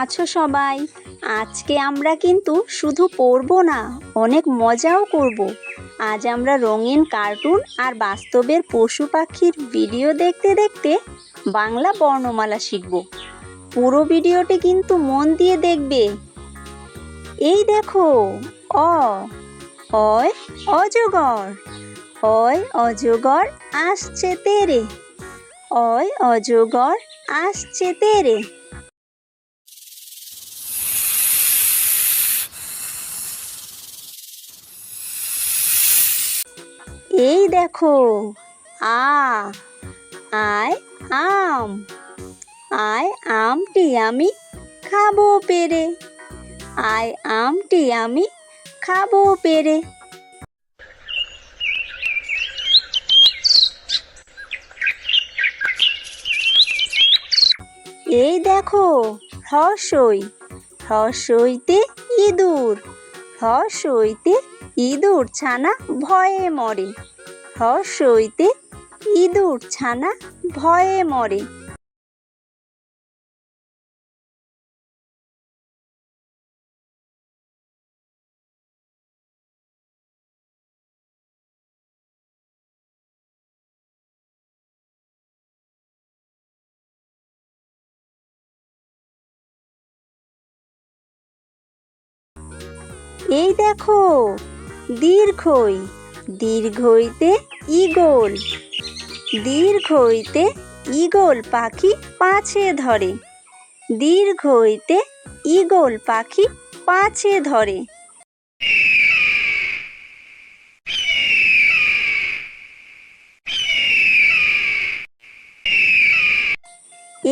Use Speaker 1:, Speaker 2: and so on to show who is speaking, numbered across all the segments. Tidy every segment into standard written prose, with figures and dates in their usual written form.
Speaker 1: আছো সবাই? আজকে আমরা কিন্তু শুধু পড়বো না, অনেক মজাও করব। আজ আমরা রঙিন কার্টুন আর বাস্তবের পশু পাখির ভিডিও দেখতে দেখতে বাংলা বর্ণমালা শিখব। পুরো ভিডিওটি কিন্তু মন দিয়ে দেখবে। এই দেখো, অ অয় অজগর, অয় অজগর আসছে তেরে, অয় অজগর আসছে তেরে। এই দেখো, আ আয় আম, আয় আমটি আমি খাবো পেরে, আয় আমটি আমি খাবো পেরে। এই দেখো, হ্রস্বই, হ্রস্বইতে ইঁদুর, হ্রস্বইতে ইঁদুর ছানা ভয়ে মরে, হ্রস্বইতে ইঁদুর ছানা ভয়ে মরে। এই দেখো, দীর্ঘই, দীর্ঘইতে ঈগল, দীর্ঘইতে ঈগল পাখি পাছে ধরে, দীর্ঘইতে ঈগল পাখি পাছে ধরে।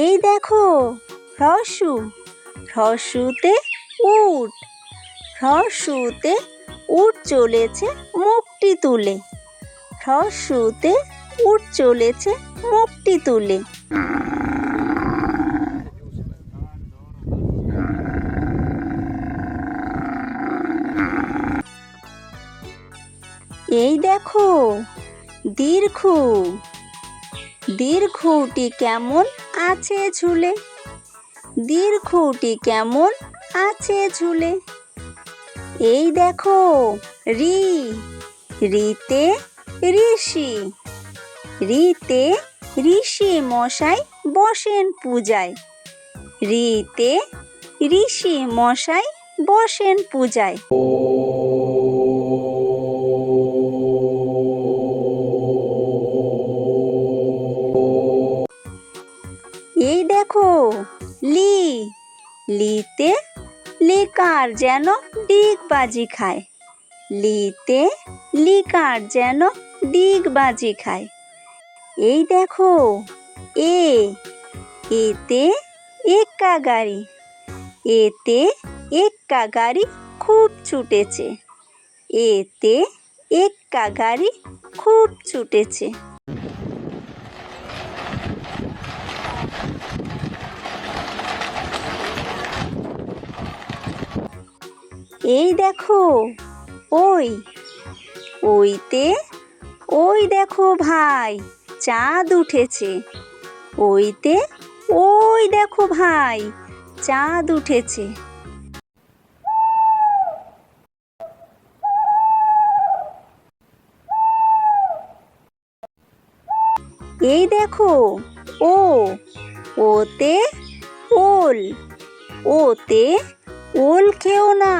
Speaker 1: এই দেখো, হ্রস্বু, হ্রস্বুতে উট, হ্রস্বুতে উট চলেছে মুখটি তুলে, হ্রস্বুতে উট চলেছে মুখটি তুলে। এই দেখো, দীর্ঘ, দীর্ঘটি কেমন আছে ঝুলে, দীর্ঘটি কেমন আছে ঝুলে। এই দেখো, রি, রিতে ঋষি, রিতে ঋষি মশাই বসেন পূজায়, রিতে ঋষি মশাই বসেন পূজায়। এই দেখো, লি, লিতে লিকার যেন ডিগবাজি খায়, লিতে লিকার যেন ডিগবাজি খায়। এই দেখো, এ, এতে এক্কা গাড়ি, এতে এক্কা গাড়ি খুব ছুটেছে, এতে এক্কা গাড়ি খুব ছুটেছে। এই দেখো, ওই, ওইতে ওই দেখো ভাই চাঁদ উঠেছে, ওইতে ওই দেখো ভাই চাঁদ উঠেছে। এই দেখো, ও, ওতে ওল, ওতে ওল খেও না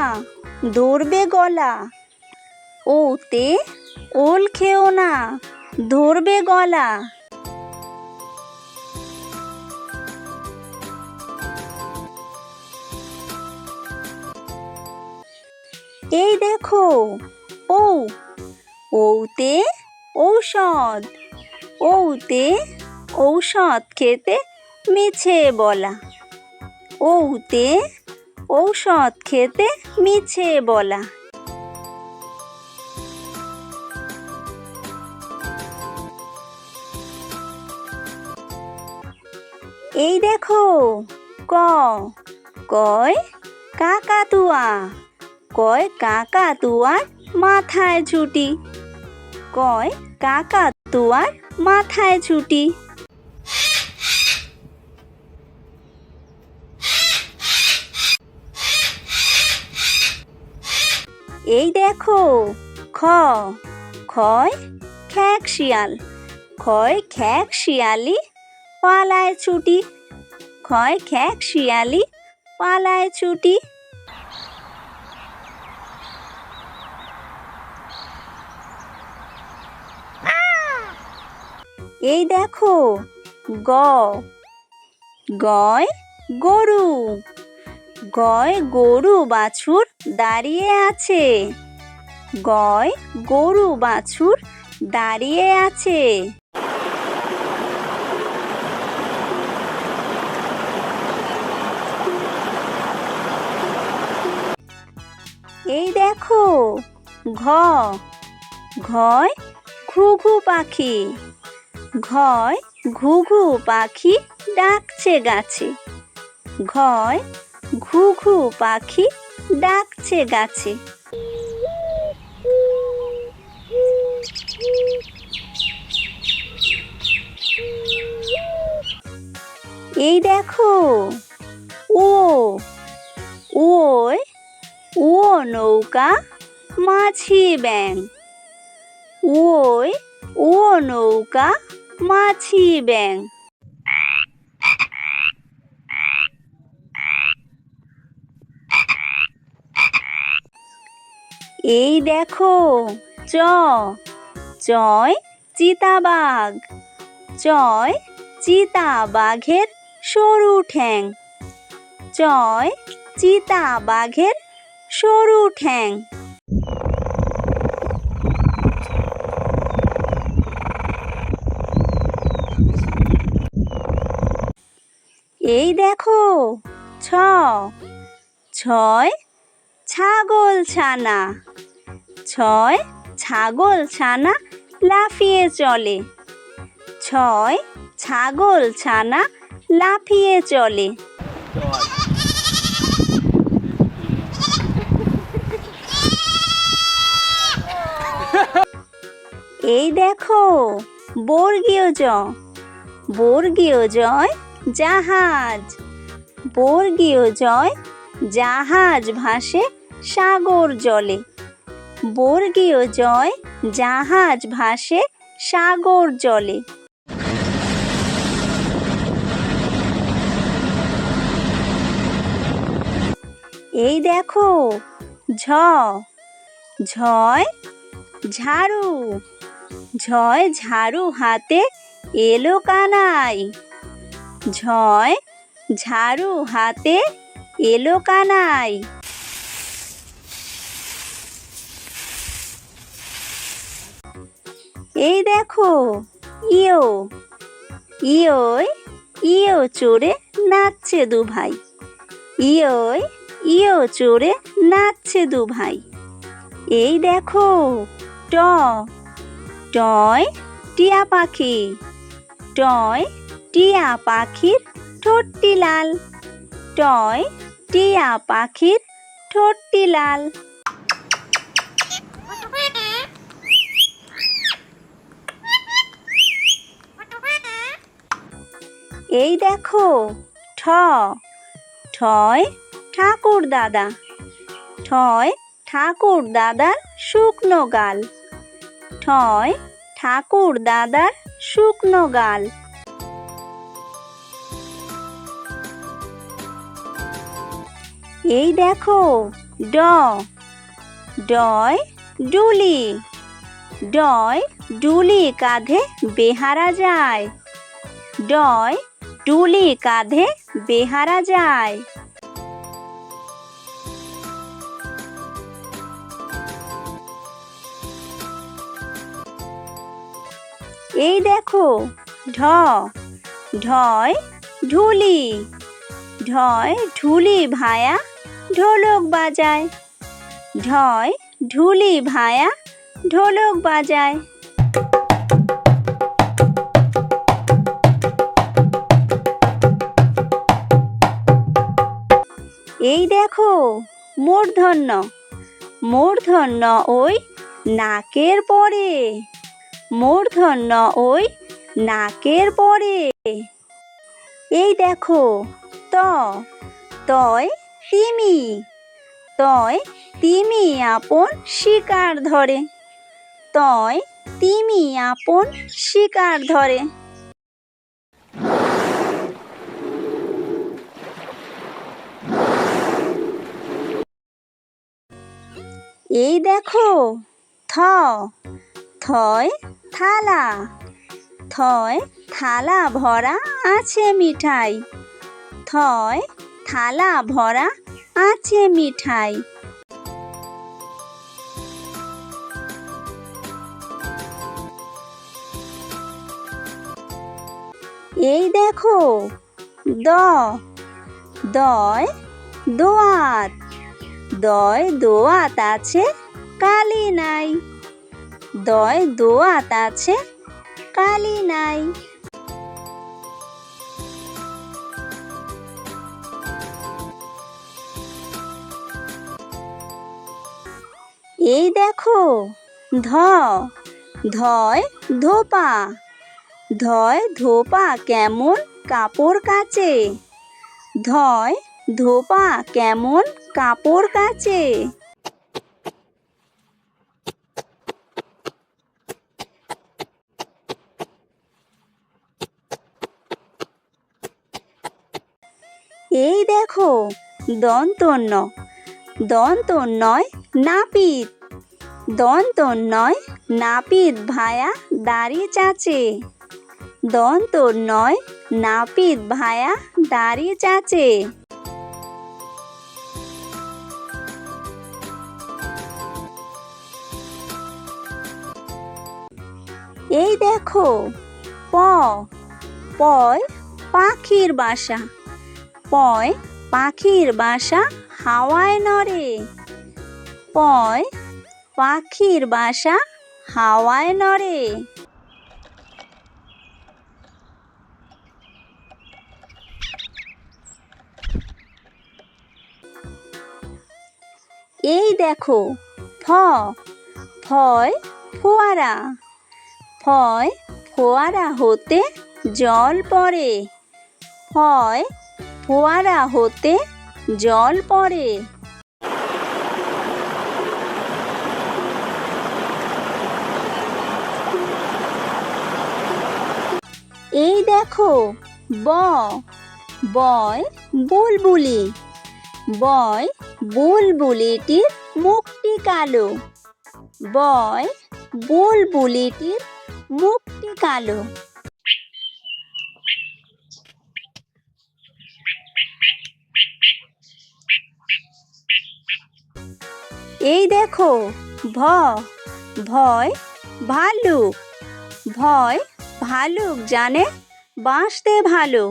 Speaker 1: ধরবে গলা, ওতে ওল খেও না ধরবে গলা। এই দেখো, ও, ওতে ঔষধ, ওতে ঔষধ খেতে মিছে বলা, ওতে ঔষধ খেতে মিছে বলা। এই দেখো, ক, কয় কাকাতুয়া, কয় কাকাতুয়ার মাথায় ছুটি, কয় কাকাতুয়ার মাথায় ছুটি। এই দেখো খ খয় খ্যাঁক শিয়াল, খয় খ্যাঁক শিয়ালি পালায় ছুটি, খয় খ্যাঁক শিয়ালি পালায় ছুটি। এই দেখো গ গয় গরু, গয় গরু বাছুর দাঁড়িয়ে আছে, গয় গরু বাছুর দাঁড়িয়ে আছে। এই দেখো ঘ ঘয় ঘুঘু পাখি, ঘয় ঘুঘু পাখি ডাকছে গাছে, ঘয় ঘুঘু পাখি ডাকছে গাছে। এই দেখো ও ওয় ও নৌকা মাঝি ব্যাং, ওয় ও নৌকা মাঝি ব্যাং। এই দেখো চ চয় চিতাবাঘ, চয় চিতাবাঘের সরু ঠ্যাং, চয় চিতাবাঘের সরু ঠ্যাং। এই দেখো ছ ছয় ছাগল ছানা, ছয় ছাগল ছানা লাফিয়ে চলে, ছয় ছাগল ছানা লাফিয়ে চলে। এই দেখো বর্গীয় জ বর্গীয় জয় জাহাজ, বর্গীয় জয় জাহাজ ভাসে সাগর জলে, বর্গীয় জয় জাহাজ ভাসে সাগর জলে। এই দেখো ঝ ঝয় ঝাড়ু, ঝয় ঝাড়ু হাতে এলো কানাই, ঝয় ঝাড়ু হাতে এলো কানাই। এই দেখো ইয়ো ইয়োয় ইয়ো চড়ে নাচছে দু ভাই, ইয়োয় ইয়ো চড়ে নাচছে দু ভাই। এই দেখো ট টয় টিয়া পাখি, টয় টিয়া পাখির ঠোঁটটি লাল, টয় টিয়া পাখির ঠোঁটটি লাল। এই দেখো ঠ ঠয় ঠাকুর দাদা, ঠয় ঠাকুর দাদার শুকনো গাল, ঠয় ঠাকুর দাদার শুকনো গাল। এই দেখো ড ডয় ডুলি, ডয় ডুলি কাঁধে বেহারা যায়, ডয় ডুলি কাঁধে বেহারা যায়। এই দেখো ঢ ঢয় ঢুলি, ঢয় ঢুলি ভায়া ঢোলক বাজায়, ঢয় ঢুলি ভায়া ঢোলক বাজায়। এই দেখো মূর্ধন্য মূর্ধন্য ওই নাকের পরে, মূর্ধন্য ওই নাকের পরে। এই দেখো ত তয় তিমি, তয় তিমি আপন শিকার ধরে। তয় তিমি আপন শিকার ধরে। এই দেখো, থ, থয় থালা। থয় থালা ভরা আছে মিঠাই। থয় থালা ভরা আছে মিঠাই। এই দেখো, দ, দয় দোয়াত। দয় দোয়াত আছে কালি নাই। দয় দোয়াত আছে কালি নাই। এই দেখো, ধ, ধয় ধোপা। ধয় ধোপা কেমন কাপড় কাচে। ধয় ধোপা কেমন কাপড় কাচে। এই দেখো, দন্ত ন, দন্ত নয় নাপিত। দন্ত নয় নাপিত ভায়া দাড়ি চাচে। দন্ত নয় নাপিত ভায়া দাড়ি চাচে। এই দেখো, প, পয় পাখির বাসা। পয় পাখির বাসা হাওয়ায় নড়ে। পয় পাখির বাসা হাওয়ায় নড়ে। এই দেখো, ফ, ফয় ফোয়ারা। ফয় ফোয়ারা হতে জল পড়ে। ফয় ফোয়ারা হতে জল পড়ে। এই দেখো, ব, বয় বুলবুলি। বয় বুলবুলিটির মুখটি কালো। বয় বুলবুলিটির মুখটি কালো। এই দেখো, ভ, ভয় ভালুক। ভয় ভালুক জানে বাঁচতে ভালো।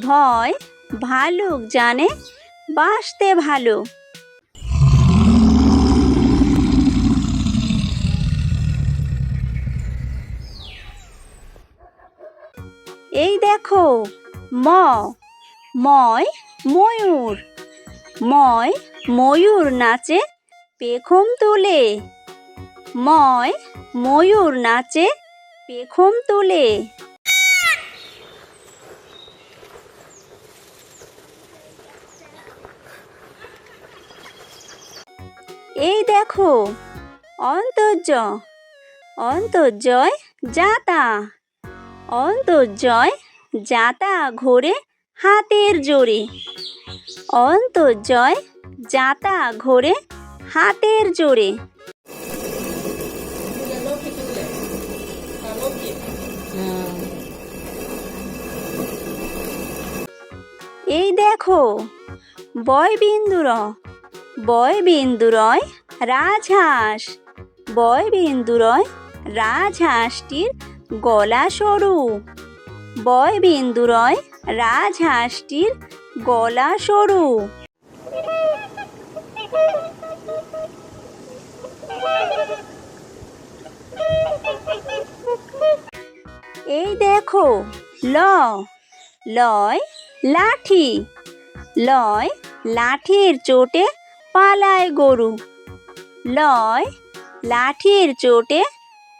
Speaker 1: ভয় ভালুক জানে বাঁচতে ভালো। এই দেখো, ম, ময় ময়ূর। ময় ময়ূর নাচে পেখম তুলে। ময় ময়ূর নাচে পেখম তুলে। এই দেখো, অন্তর্য, অন্তর্জয় যাতা। অন্তর্জয় যাতা ঘোরে হাতের জোরে। অন্তর্জয় যাতা ঘোরে হাতের জোরে। এই দেখো, বয় বিন্দুর, বয় বিন্দুরয় রাজহাঁস। বয় বিন্দুরয় রাজহাঁসটির গলা সরু। বয় বিন্দুরয় রাজহাঁসটির গলা সরু। এই দেখো, ল, লয় লাঠি। লয় লাঠির চোটে পালায় গরু। লয় লাঠির চোটে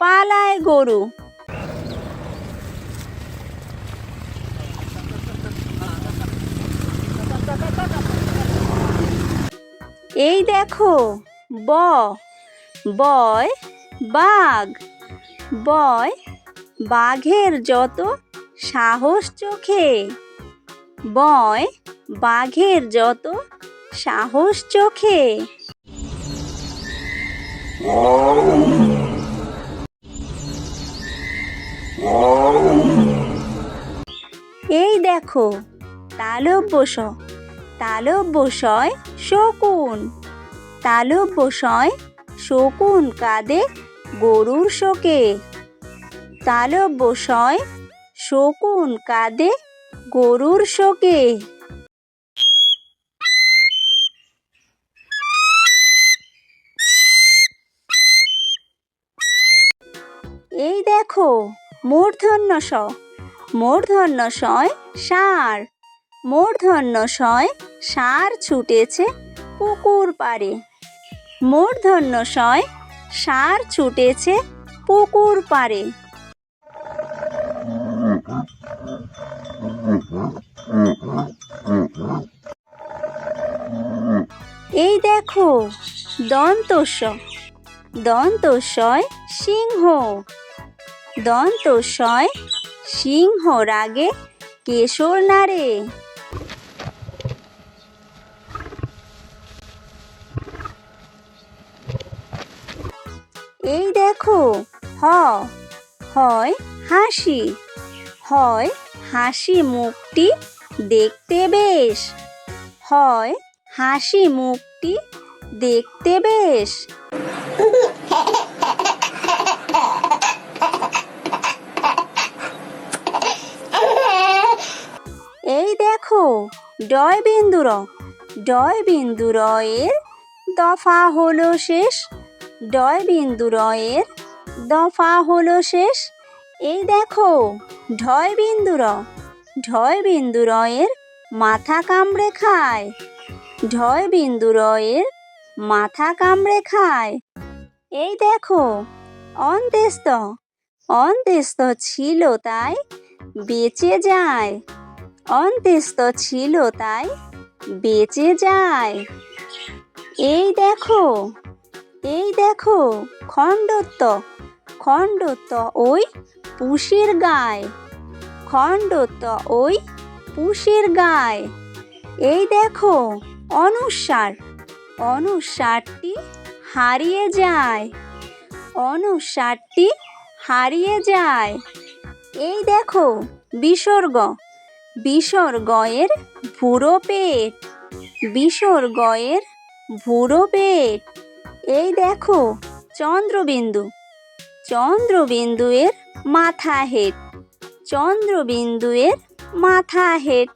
Speaker 1: পালায় গরু। এই দেখো বয় বাঘ। বয় বাঘের যত সাহস চোখে। বয় বাঘের যত সাহস চোখে। এই দেখো তালব্য শয় শকুন। তালব্য শয় শকুন কাঁদে গরুর শোকে। তালব্য শয় শকুন কাঁদে গরুর শোকে। এই দেখো মূর্ধন্য ষ ষাঁড়। মূর্ধন্য শয় ষাঁড় ছুটেছে পুকুর পাড়ে। মূর্ধন্য শয় ষাঁড় ছুটেছে পুকুর পাড়ে। এই দেখো দন্তস্বয় সিংহ। দন্তস্বয় সিংহ রাগে কেশর নাড়ে। এই দেখো হয় হাসি মুখটি দেখতে বেশ। হয় হাসি মুখটি দেখতে বেশ। এই দেখো ডয় বিন্দু র এর দফা হলো শেষ। ডয় বিন্দু র এর দফা হলো শেষ। এই দেখো ঢয় বিন্দু র এর মাথা কামড়ে খায়। ঢয় বিন্দু র এর মাথা কামড়ে খায়। এই দেখো অন্ত্যেস্ত ছিল তাই বেঁচে যায়। অন্ত্যেস্ত ছিল তাই বেঁচে যায়। এই দেখো খণ্ডত্ব ওই পুষের গায়। খণ্ডত্ব ওই পুষের গায়। এই দেখো অনুস্বারটি হারিয়ে যায়। অনুস্বারটি হারিয়ে যায়। এই দেখো বিসর্গ এর ভুরো পেট। বিসর্গ এর ভুরো পেট। এই দেখো চন্দ্রবিন্দু এর মাথা হেঁট। চন্দ্রবিন্দু এর মাথা হেঁট।